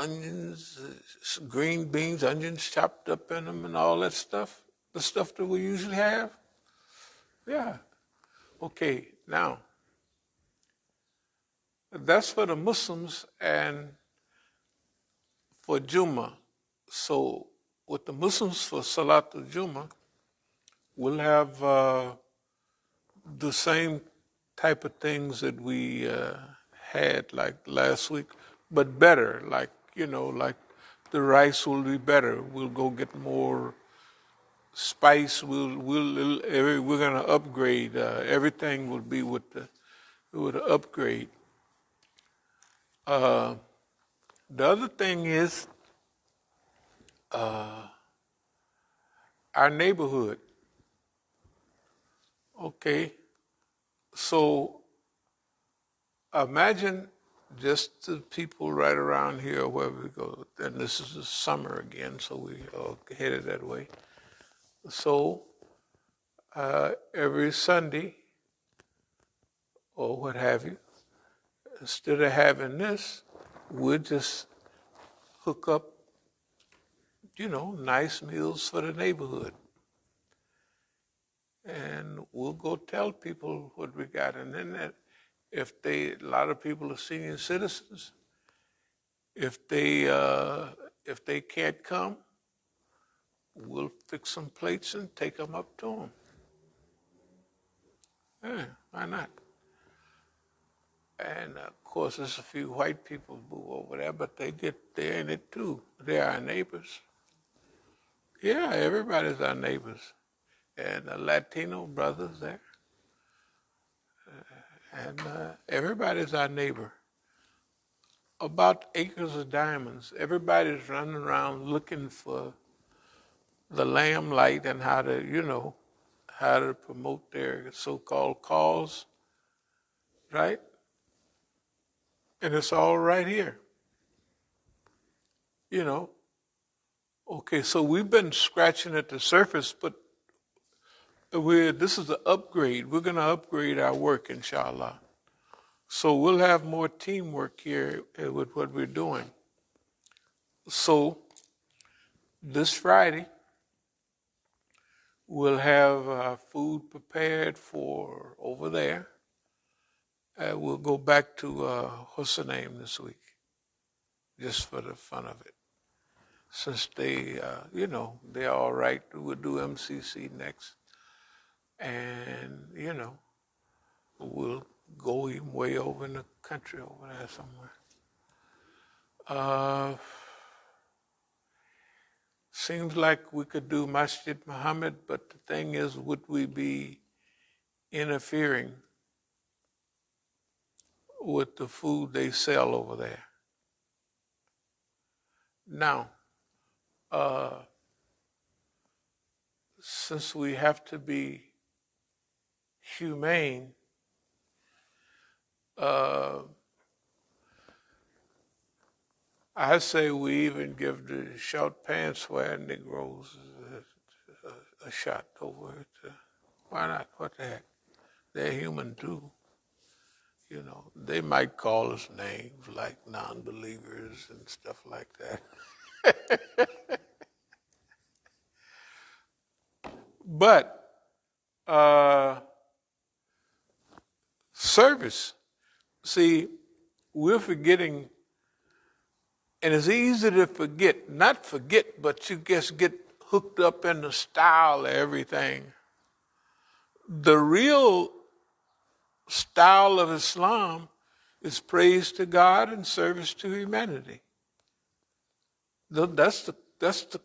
onions, green beans, onions chopped up in them and all that stuff, the stuff that we usually have. Yeah. Okay, now, that's for the Muslims and for Juma. So with the Muslims for Salatul Juma, we'll have the same type of things that we had like last week, but better. Like, like the rice will be better. We'll go get more spice. We're gonna upgrade. Everything will be with the upgrade. The other thing is our neighborhood. Okay, so imagine just the people right around here, wherever we go. And this is the summer again, so we are headed that way. So every Sunday, or what have you, instead of having this, we'll just hook up, nice meals for the neighborhood. And we'll go tell people what we got. And then a lot of people are senior citizens, if they can't come, we'll fix some plates and take them up to them. Yeah, why not? And of course, there's a few white people move over there, but they're in it too. They're our neighbors. Yeah, everybody's our neighbors. And the Latino brothers there. And everybody's our neighbor. About acres of diamonds. Everybody's running around looking for the lamplight and how to promote their so-called cause, right? And it's all right here. Okay, so we've been scratching at the surface, but this is an upgrade. We're going to upgrade our work, inshallah. So we'll have more teamwork here with what we're doing. So this Friday, we'll have food prepared for over there. We'll go back to what's the name this week, just for the fun of it. Since they're all right, we'll do MCC next. And, we'll go even way over in the country over there somewhere. Seems like we could do Masjid Muhammad, but the thing is, would we be interfering with the food they sell over there? Now, since we have to be humane, I say we even give the short pants wearing Negroes a shot over it. Why not? What the heck? They're human too. They might call us names like non-believers and stuff like that. But service, see, we're forgetting, and it's easy to forget, not forget, but you just get hooked up in the style of everything. The real style of Islam is praise to God and service to humanity. That's the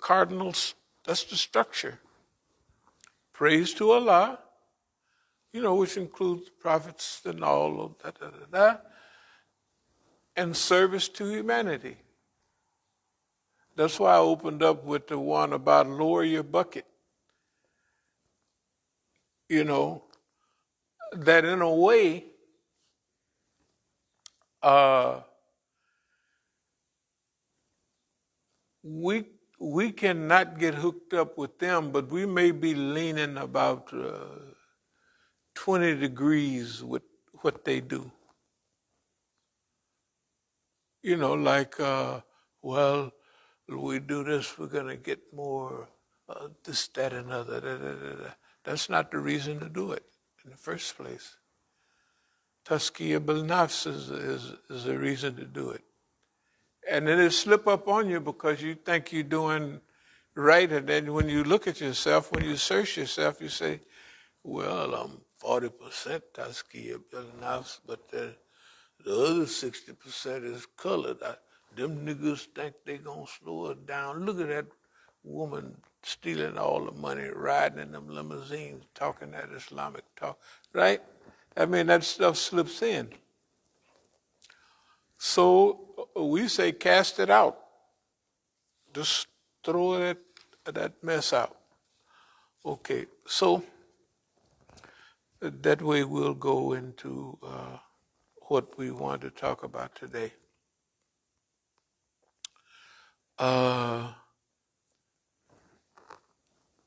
cardinals, that's the structure. Praise to Allah, which includes prophets and all of that, and service to humanity. That's why I opened up with the one about lower your bucket. That in a way, we cannot get hooked up with them, but we may be leaning about 20 degrees with what they do. Like well, we do this, we're going to get more this, that, and other. Da, da, da, da. That's not the reason to do it in the first place. Tazkiyah bil nafs is a reason to do it. And then it slip up on you because you think you're doing right. And then when you look at yourself, when you search yourself, you say, well, I'm 40% Tazkiyah bil nafs, but the other 60% is colored. Them niggas think they gonna slow us down. Look at that woman stealing all the money, riding in them limousines, talking that Islamic talk, right? I mean, that stuff slips in. So we say cast it out. Just throw that mess out. Okay, so that way we'll go into what we want to talk about today.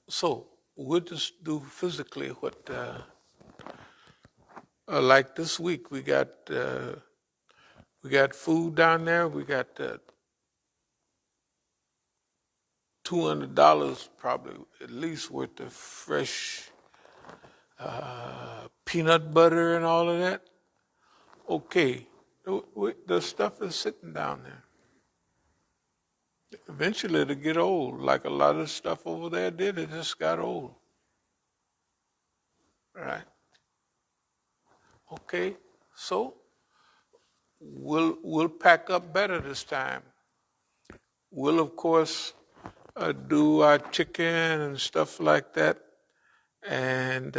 So we'll just do physically what, like this week we got food down there. We got $200 probably at least worth of fresh peanut butter and all of that. Okay, the stuff is sitting down there. Eventually it'll get old, like a lot of stuff over there did. It just got old. Right. Okay, so we'll pack up better this time. We'll of course do our chicken and stuff like that, and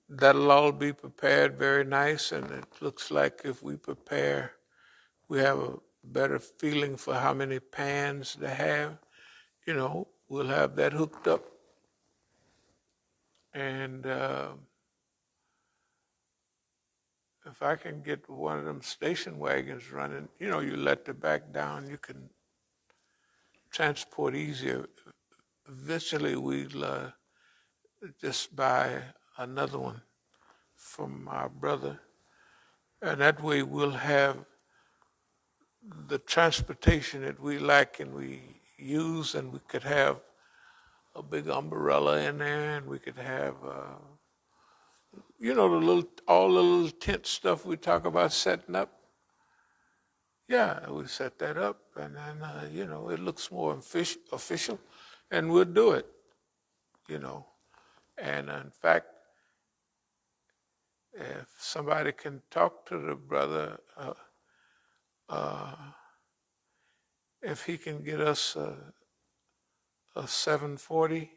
that'll all be prepared very nice. And it looks like if we prepare, we have a better feeling for how many pans to have. You know, we'll have that hooked up, and if I can get one of them station wagons running, you know, you let the back down, you can transport easier. Eventually, we'll just buy another one from our brother, and that way we'll have the transportation that we like and we use, and we could have a big umbrella in there, and we could have, you know, all the little tent stuff we talk about setting up. Yeah, we set that up, and then, you know, it looks more official, and we'll do it, you know. And in fact, if somebody can talk to the brother, if he can get us a 740,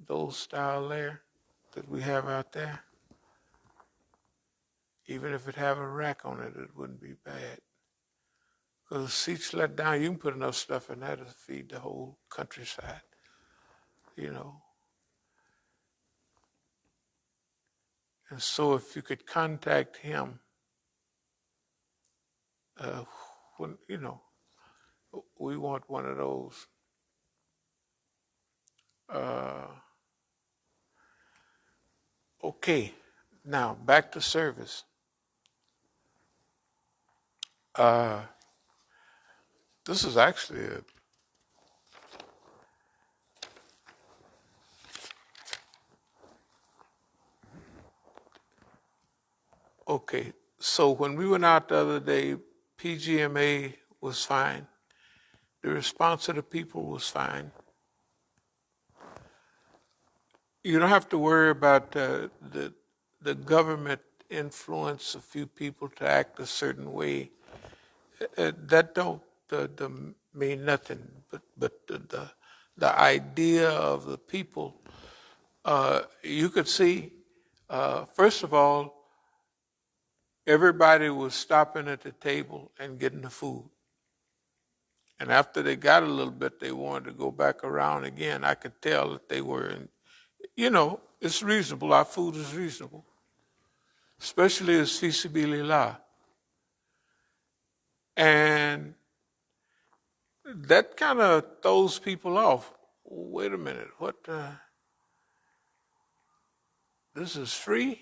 those style there that we have out there, even if it have a rack on it, it wouldn't be bad. Because the seats let down, you can put enough stuff in there to feed the whole countryside, you know. And so if you could contact him, when, you know, we want one of those. Okay, now back to service. This is actually okay. So when we went out the other day, PGMA was fine. The response of the people was fine. You don't have to worry about the government influence a few people to act a certain way. That don't mean nothing. But the idea of the people, you could see. First of all, everybody was stopping at the table and getting the food. And after they got a little bit, they wanted to go back around again. I could tell that they were in, you know, it's reasonable. Our food is reasonable, especially as fi sabilillah. And that kind of throws people off. Wait a minute, what? This is free?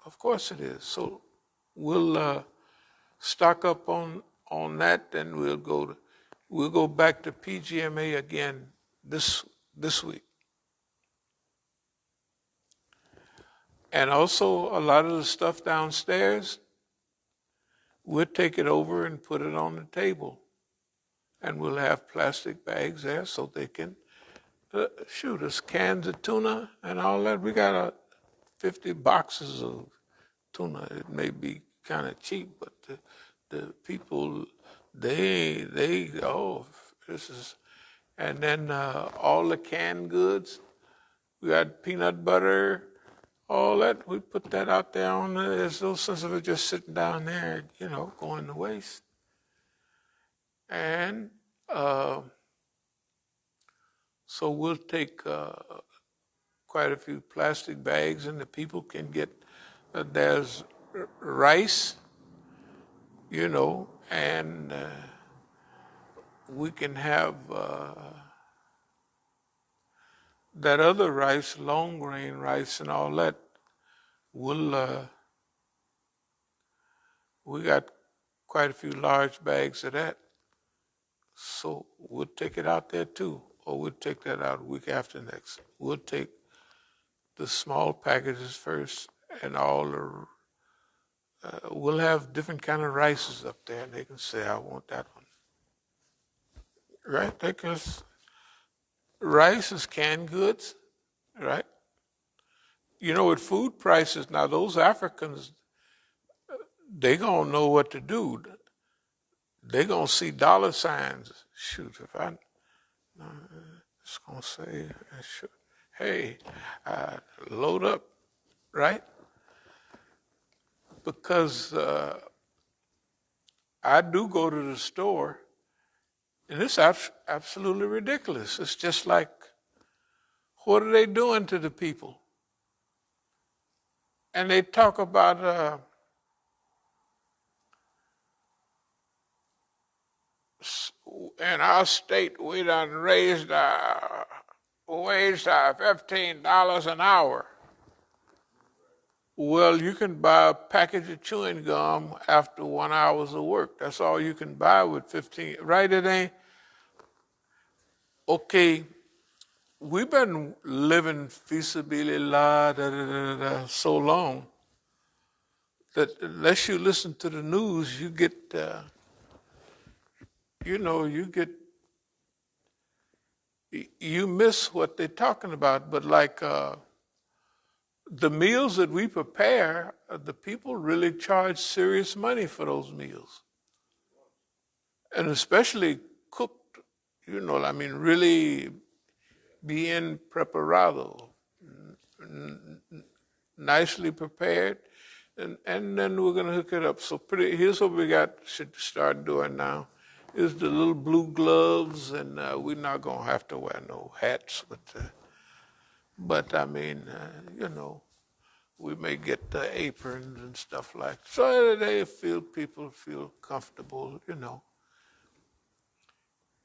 Of course it is. So we'll stock up on that, and we'll go back to PGMA again this week. And also a lot of the stuff downstairs, we'll take it over and put it on the table. And we'll have plastic bags there so they can shoot us cans of tuna and all that. We got 50 boxes of tuna. It may be kind of cheap, but the people, they, this is, and then all the canned goods. We got peanut butter, all that. We put that out there on there. There's no sense of it just sitting down there, going to waste. And so we'll take quite a few plastic bags, and the people can get, there's rice, and we can have that other rice, long grain rice and all that. We got quite a few large bags of that. So we'll take it out there too, or we'll take that out a week after next. We'll take the small packages first, and we'll have different kind of rices up there, and they can say, I want that one. Right? Because rice is canned goods, right? With food prices now, those Africans, they gonna know what to do. They gonna see dollar signs. Shoot, if I it's gonna say, hey, load up, right? Because I do go to the store, and it's absolutely ridiculous. It's just like, what are they doing to the people? And they talk about in our state, we done raised our wage to $15 an hour. Well, you can buy a package of chewing gum after 1 hour of work. That's all you can buy with 15, right? It ain't. Okay, we've been living feasibility so long that unless you listen to the news, you get, you miss what they're talking about. But like the meals that we prepare, the people really charge serious money for those meals. And especially cooked, really bien preparado, nicely prepared. And then we're going to hook it up. So here's what we should start doing now. Is the little blue gloves, and we're not going to have to wear no hats. But we may get the aprons and stuff like that. So people feel comfortable,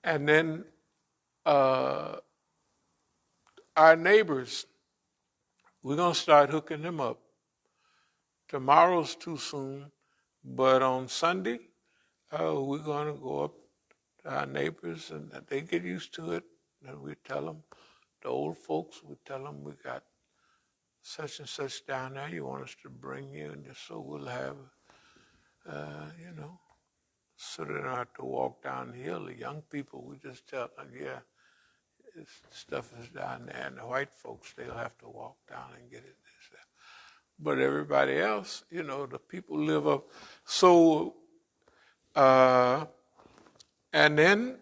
And then our neighbors, we're going to start hooking them up. Tomorrow's too soon, but on Sunday, we're going to go up to our neighbors, and they get used to it. And we tell them, the old folks, we tell them we got such and such down there. You want us to bring you, and so we'll have, so they don't have to walk down the hill. The young people, we just tell them, yeah, this stuff is down there, and the white folks, they'll have to walk down and get it. But everybody else, the people live up. So, and then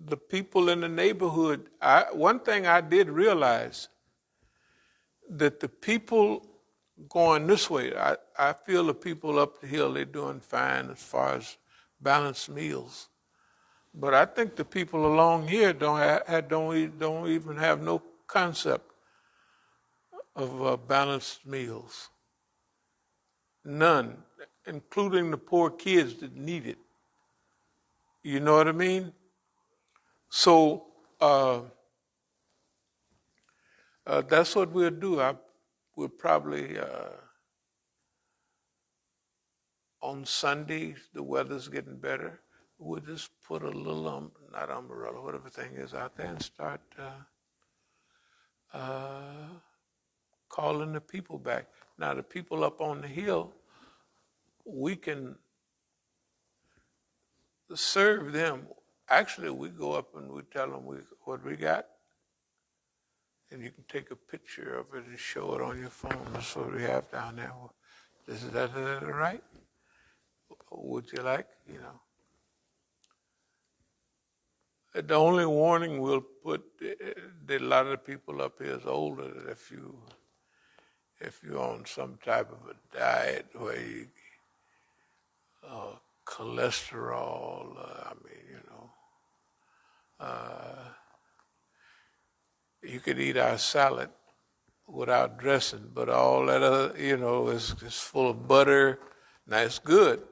the people in the neighborhood, one thing I did realize, that the people going this way, I feel the people up the hill, they're doing fine as far as balanced meals. But I think the people along here don't even have no concept of balanced meals. None, including the poor kids that need it. You know what I mean? So that's what we'll do. We'll probably on Sundays, the weather's getting better. We'll just put a little, not umbrella, whatever thing is out there and start calling the people back. Now, the people up on the hill, we can serve them. Actually, we go up and we tell them what we got, and you can take a picture of it and show it on your phone. That's what we have down there. Is that right? Would you like, The only warning we'll put, a lot of the people up here is older, that if you're on some type of a diet where you, cholesterol, you could eat our salad without dressing, but all that other, is full of butter. Now it's good,